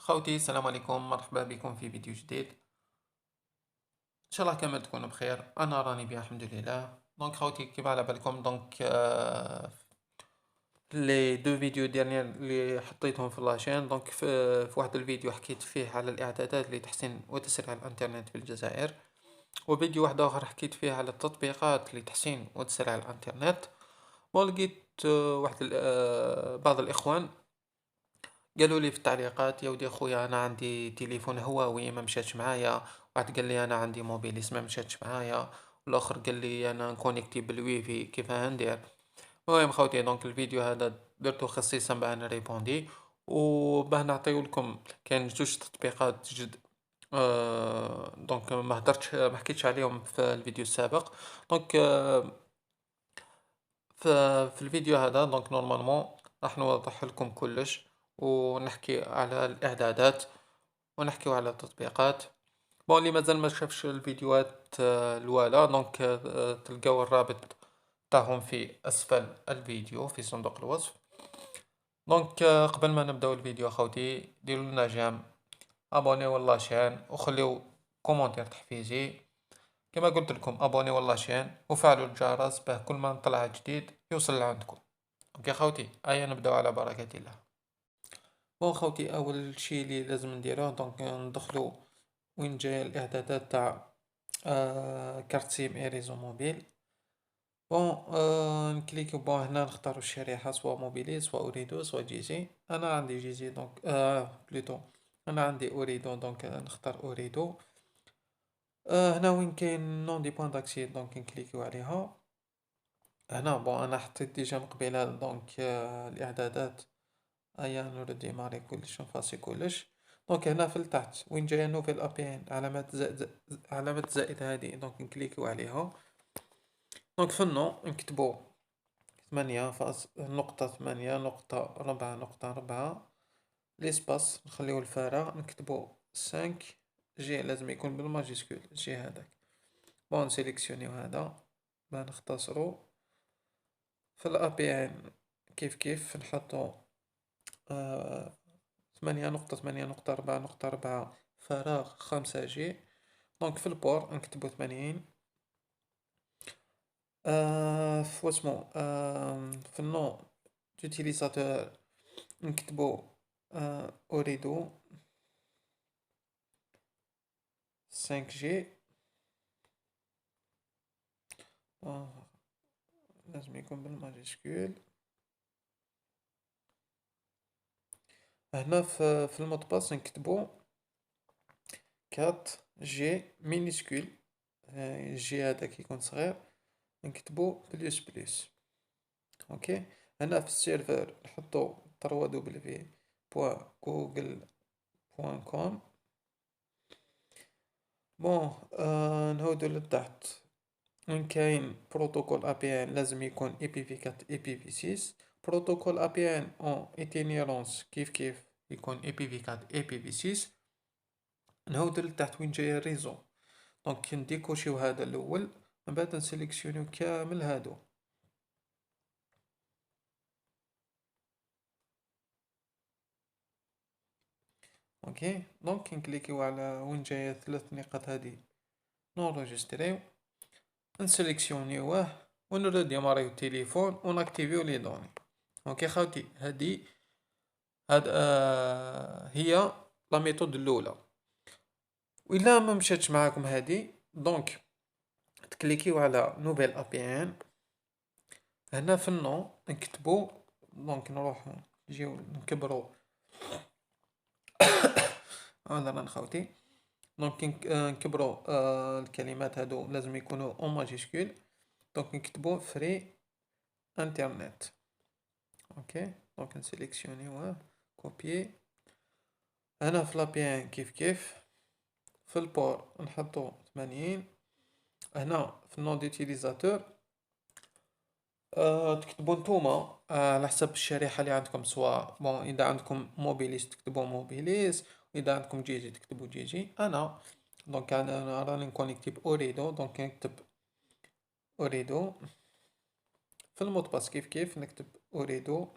خوتي السلام عليكم، مرحبا بكم في فيديو جديد. ان شاء الله كامل تكونوا بخير. انا راني بها الحمد لله. دونك خوتي كيما على بالكم لي دو فيديو ديالنا اللي حطيتهم في لاشين. في واحد الفيديو حكيت فيه على الاعدادات لتحسين وتسريع الانترنت في الجزائر، وفيديو واحد اخر حكيت فيه على التطبيقات لتحسين وتسريع الانترنت. ولقيت بعض الاخوان قالوا لي في التعليقات: يا ودي خويا انا عندي تليفون هواوي ما مشاتش معايا، واحد قال لي انا عندي موبيليس ما مشاتش معايا، والاخر قال لي انا كونيكتي بالويفي كيفاه ندير. المهم خوتي، الفيديو هذا درته خصيصا باه نريبوندي وباه نعطيو لكم. كاين جوج تطبيقات جد، ما هدرتش ما حكيتش عليهم في الفيديو السابق. دونك في الفيديو هذا نورمالمون راح نوضح لكم كلش، ونحكي على الاعدادات، ونحكيو على التطبيقات. اللي مازال ما شافش الفيديوهات الوالا، تلقاو الرابط تاعهم في اسفل الفيديو في صندوق الوصف. قبل ما نبداو الفيديو خوتي، ديروا لنا جيم، ابونيو لاشين، وخليو كومونتير تحفيزي. كما قلت لكم ابونيو لاشين وفعلوا الجرس باه كل ما نطلع جديد يوصل لعندكم. اوكي خوتي، ايا نبداو على بركة الله. خوتي، اول شيء اللي لازم نديروه ندخلو وين جايه الاعدادات تاع كارت سيم اي ريزو موبيل. نكليكو هنا نختارو الشريحة، سواء موبيلي سواء اوريدو سواء جيجي. انا عندي جيجي بلوتو، انا عندي اوريدو نختار اوريدو. هنا وين كاين نون دي بوان داكسي نكليكيو عليها. هنا انا حطيت ديجا من قبيله الاعدادات. ايا نورو ديماري كلش نفاسي كلش. هنا في التحت وين جايه نوفيل ابي ان علامات علامة زائد هادي، نكليكيو عليها. في النو نكتبو 8.8.4.4 ليسباس، نخليو الفراغ نكتبو 5 جي، لازم يكون بالماجيسكول جي هذاك. نسيليكسيونيو هذا ما نختصرو في الأ بي ان. كيف نحطو 8.8.4.4 فراغ 5 جي. في البور نكتبو 80. في واسمو في النو دوتيليزاتور نكتبو أوريدو 5 جي. لازم يكون بالماجيسكول. هنا في المود باس نكتبو 4 جي مينيسكول، جي هذاك يكون صغير نكتبو بلس بلس. اوكي. هنا في السيرفر نحطو www.google.com. نهودو لتحت وين كاين بروتوكول اي بي ان لازم يكون اي بي في 4 اي بي في 6. بروتوكول اي بي ان اون ايتينيرونس كيف يكون اي بي في 4 اي بي في 6. نهودو لتحت وين جاي الريزو، نديكوشيو هذا الاول، من بعد نسيليكسيونيو كامل هادو. اوكي. نكليكيو على وين جايه 3 نقاط هادي، نونجستريو، نسيليكسيونيوه، ونرو ديماريو التليفون وناكتيفيو لي دوني. اوكي خوتي، هاد هي لا ميثود الاولى. وإلا ما مشاتش معاكم هادي، تكليكيو على نوفيل ا بي ان. هنا في النو نكتبو، نروحو نجيو نكبرو عذرا خوتي. نكبرو الكلمات هادو لازم يكونوا اون ماجيسكول. نكتبو فري انترنت. اوكي. نسيليكسيونيوه، كوبيي. هنا في لابيان كيف في البور نحطو 80. هنا في النون ديوتيليزاتور تكتبو نتوما على حسب الشريحة اللي عندكم، سواء اذا عندكم موبيليس تكتبو موبيليس، واذا عندكم جيجي تكتبو جيجي. انا راني نكونيكتي باوريدو، نكتب اوريدو. في المود باس كيف نكتب اوريدو.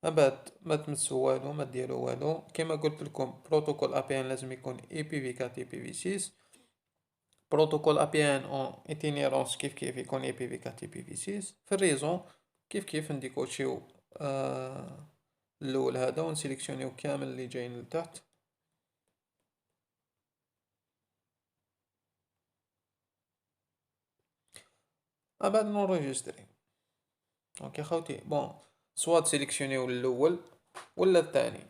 من بعد ما تمسو والو، ما ديرو والو، كيما قلت لكم بروتوكول اي بي ان لازم يكون اي بي في 4 اي بي في 6. بروتوكول اي بي ان اون اتينيرونس كيف يكون اي بي في 4 اي بي في 6. في الريزون كيف نديكوتشيو الاول هذا ونسيليكسيونيو كامل اللي جايين لتحت. من بعد نوريجستري. دونك يا خوتي بون، سوا تسيليكسيونيو الاول ولا الثاني،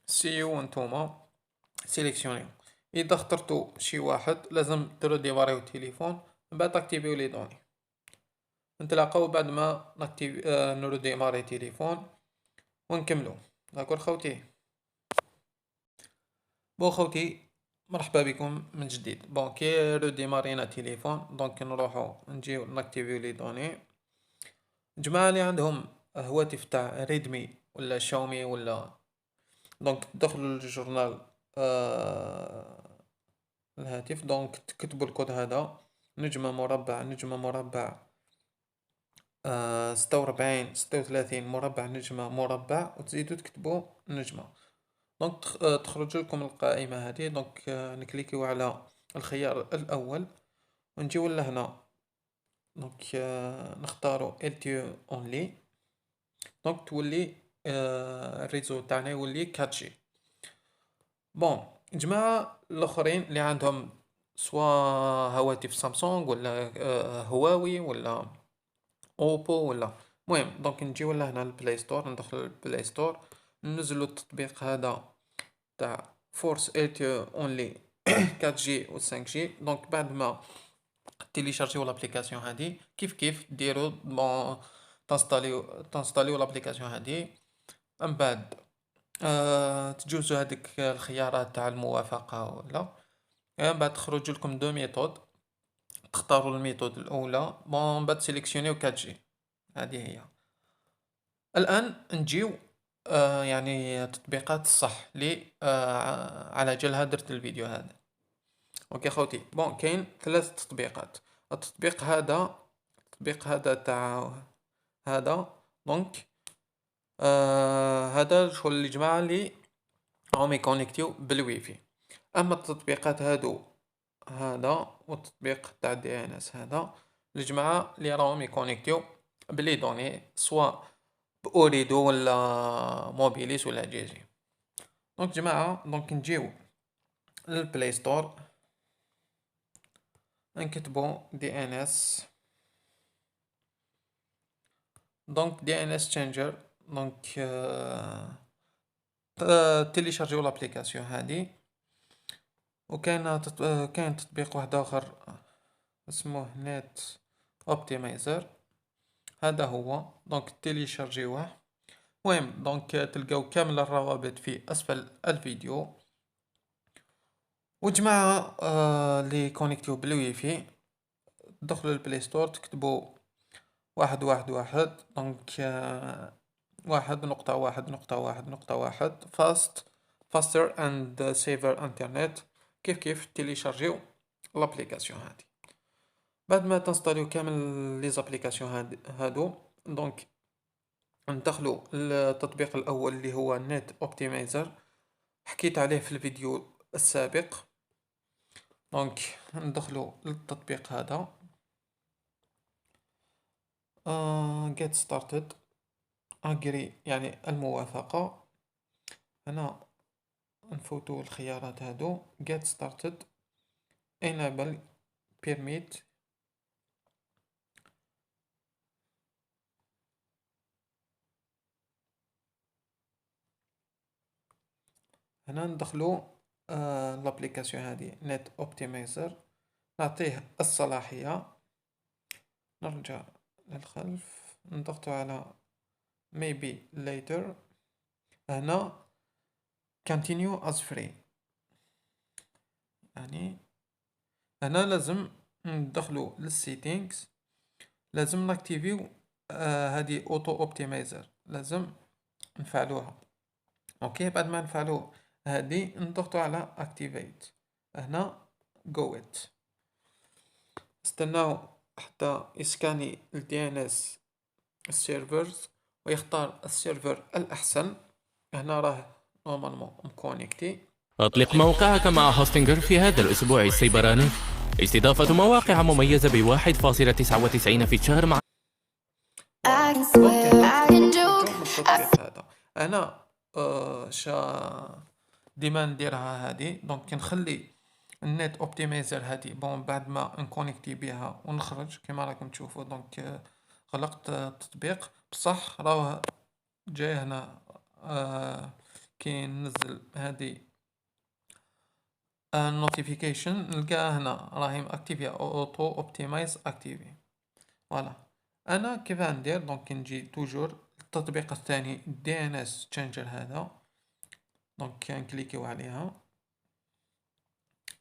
سيو نتوما سيليكسيونيو. اذا اخترتو شي واحد لازم ديرو ديماريو التليفون، من بعد اكتيفيو لي دوني. نتلاقاو بعد ما نكتيف نورو ديماري تليفون ونكملو. داكور خوتي. بون خوتي، مرحبا بكم من جديد. بون كي رو ديمارينا تليفون دونك نروحو نجيو ناكتيفيو لي دوني. جماعة اللي عندهم هواتف تاع ريدمي ولا شاومي ولا، دونك تدخلوا للجورنال الهاتف، دونك تكتبوا الكود هذا نجمة مربع نجمة مربع 46 36 مربع نجمة مربع، وتزيدوا تكتبوا نجمة. دونك تخرج لكم القائمة هذه. دونك نكليكيو على الخيار الأول ونجيو لهنا. دونك نختارو LTE only. دونك تولي الريزو تاعنا يولي 4G. بون جماعة الآخرين اللي عندهم سوا هواتف سامسونج ولا هواوي ولا اوبو ولا، المهم دونك نجيو لهنا البلاي ستور، ندخل البلاي ستور، ننزلو التطبيق هذا تاع فورس LTE اونلي 4G و 5G. دونك بعد ما تيليشارجيو لابليكاسيون هادي كيف ديرو بون تنستاليو لابليكاسيون هادي. من بعد تجوزو هاديك الخيارات تاع الموافقة ولا، من بعد تخرج لكم دو ميثود، تختاروا الميثود الأولى. بون من بعد سيليكسيونيو 4G. هذه هي. الآن نجيو يعني تطبيقات الصح لي على جالها درت الفيديو هذا. اوكي خوتي، بون كاين 3 تطبيقات. التطبيق هذا تاع هذا، دونك هذا شغل الجماعة اللي راهم يكونيكتيو بالويفي. اما التطبيقات هادو، هذا والتطبيق تاع دي ان اس هذا، الجماعة اللي راهم يكونيكتيو بلي دوني سوا بأوريدو ولا موبيليس ولا جيجي. دونك جماعة دونك نجيو للبلاي ستور، نكتبو دي ان اس. دونك دي ان اس تشينجر. دونك تيليشارجيو لابليكاسيون هادي. وكاين كاين تطبيق واحد اخر اسمه نت اوبتيمايزر. هذا هو دونك تيليشارجيوه. المهم دونك تلقاو كامل الروابط في اسفل الفيديو. وجماعة اللي كونيكتيو بالويفي، تدخلوا البلاي ستور تكتبوا 111. دونك 1.1.1.1 faster and safer internet. كيف تيليشارجيو لابليكاسيون هادي. بعد ما تنستاليو كامل لي زابليكاسيون هادو، دونك ندخلو التطبيق الاول اللي هو نت اوبتيمايزر، حكيت عليه في الفيديو السابق. دونك ندخلو للتطبيق هذا get started agree يعني الموافقة. هنا نفوتو الخيارات هادو get started enable permit. هنا ندخلو لابليكاسيون هادي نت اوبتيمايزر، نعطيه الصلاحية، نرجع للخلف، نضغطو على maybe later. هنا continue as free، يعني هنا لازم ندخلو للسيتينغز، لازم ناكتيفيو هادي اوتو اوبتيمايزر، لازم نفعلوها. اوكي بعد ما نفعلو هادي نضغطو على activate. هنا go it، استناو حتى يسكاني ال DNS السيرفرز ويختار السيرفر الأحسن. هنا راه نورمالمون مكونيكتي. أطلق موقعك مع هوستنجر في هذا الأسبوع السيبراني. استضافة مواقع مميزة ب1.99 في الشهر مع نجرب التطبيق هذا. أنا ديما نديرها هادي، دونك كنخلي النت اوبتيمايزر هادي بون بعد ما نكونيكتي بها ونخرج كما راكم تشوفوا. دونك غلقت التطبيق، بصح راه جاي هنا كي ننزل هادي النوتيفيكيشن نلقاها هنا راهي ماكتيفيا اوتو اوبتيمايز اكتيفي. فوالا انا كيف ندير؟ دونك نجي توجور التطبيق الثاني دي ان اس تشينجر هذا، دونك نكليكيو عليها،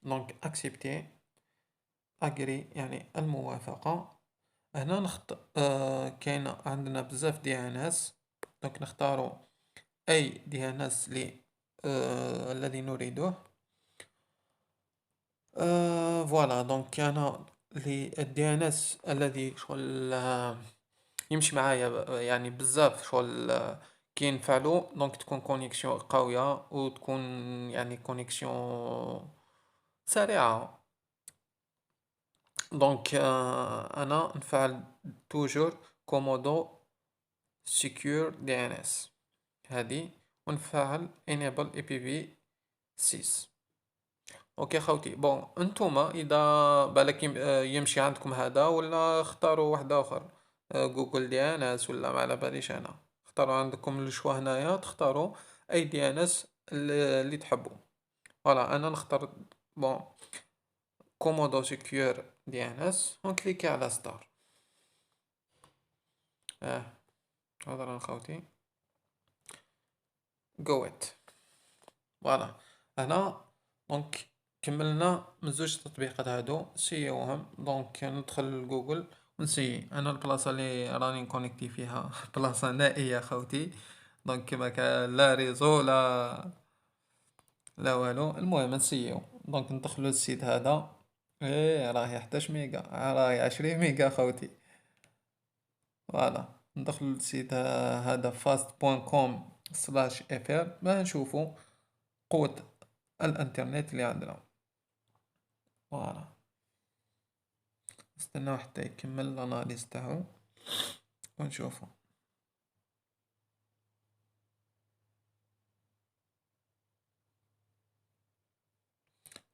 دونك اكسبتي اجري يعني الموافقة. هنا كاين عندنا بزاف دي ان اس، دونك نختارو اي دي ان اس الذي نريده. فوالا دونك انا الدي ان اس الذي شغل يمشي معايا يعني بزاف شغل كي نفعلو، دونك تكون كونيكسيون قوية وتكون يعني كونيكسيون سريعة. دونك انا نفعل توجور كومودو سيكور دي ان اس هادي، ونفعل enable IPv6. اوكي خوتي، بون انتوما اذا بالك يمشي عندكم هذا ولا اختاروا واحد اخر، جوجل دي ان اس ولا ما على باليش انا. اختاروا عندكم الشوا هنايا، تختاروا اي دي ان اس اللي تحبوا. فوالا انا نختار بون كومودو سيكيور دي ان اس ونكليكي على ستار. هذا خوتي جويت. فوالا هنا دونك كملنا من زوج تطبيقات هادو سيوهم. دونك ندخل لجوجل ونسي. انا البلاصه اللي راني كونيكتي فيها بلاصه نائيه خوتي، دونك كما كان لا ريزو لا والو. المهم نسيو، دونك ندخلو للسيت هذا. ايه راهي 11 ميجا، راهي 20 ميجا خوتي. فوالا ندخلو للسيت هذا fast.com/fr ما نشوفو قوة الانترنت اللي عندنا. فوالا نستناو حتى يكمل الاناليز تاعو ونشوفو.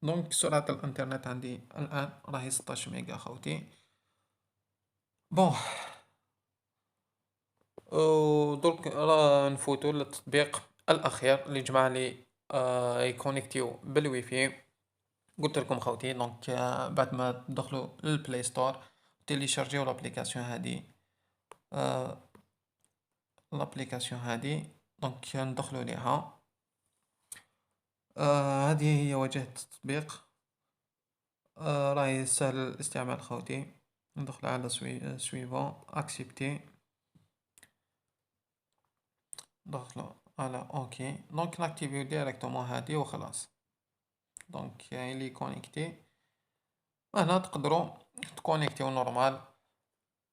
دونك سرعة الانترنت عندي الان راهي 16 ميجا خوتي. بون درك نفوتو للتطبيق الاخير اللي جمع لي يكونيكتيو بالواي فاي. قلت لكم خوتي دونك بعد ما تدخلوا للبلاي ستور تيليشارجيو لابليكاسيون هادي. لابليكاسيون هادي دونك ندخلوا ليها. هذه هي واجهة التطبيق. راهي سهل الاستعمال خوتي. ندخل على سويفون اكسبتي، ندخلو على اوكي. دونك ناكتيفيو ديريكتومون هادي وخلاص. دونك اللي كونيكتي هنا تقدروا تكونيكتيو نورمال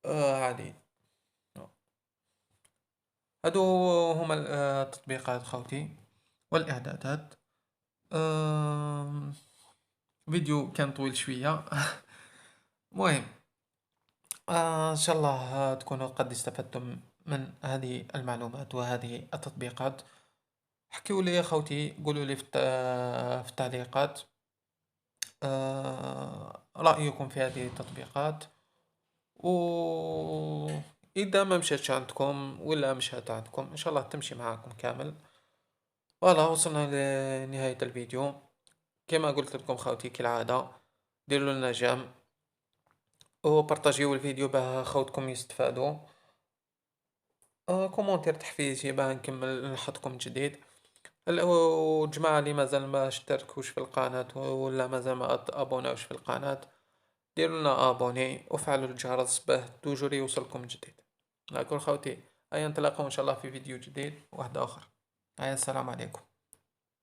عادي. هادو هما التطبيقات خوتي والاعدادات. فيديو كان طويل شوية. مهم ان شاء الله تكونوا قد استفدتم من هذه المعلومات وهذه التطبيقات. احكيوا لي يا خوتي، قولوا لي في التعليقات رأيكم في هذه التطبيقات، وإذا ما مشاتش عندكم ولا مشات عندكم إن شاء الله تمشي معاكم كامل. فوالا وصلنا لنهاية الفيديو. كما قلت لكم خوتي كالعادة ديروا لنا جيم وبارطاجيو الفيديو باه خوتكم يستفادوا. كومونتير تحفيزي باه نكمل نحطكم جديد. وجماعة اللي مازال ما اشتركوش في القناة ولا مازال ما ابوناوش في القناة، ديروا لنا ابوني وفعلوا الجرس باه توجور يوصلكم جديد. نقول خوتي هيا نتلاقاو ان شاء الله في فيديو جديد واحد اخر. هيا السلام عليكم.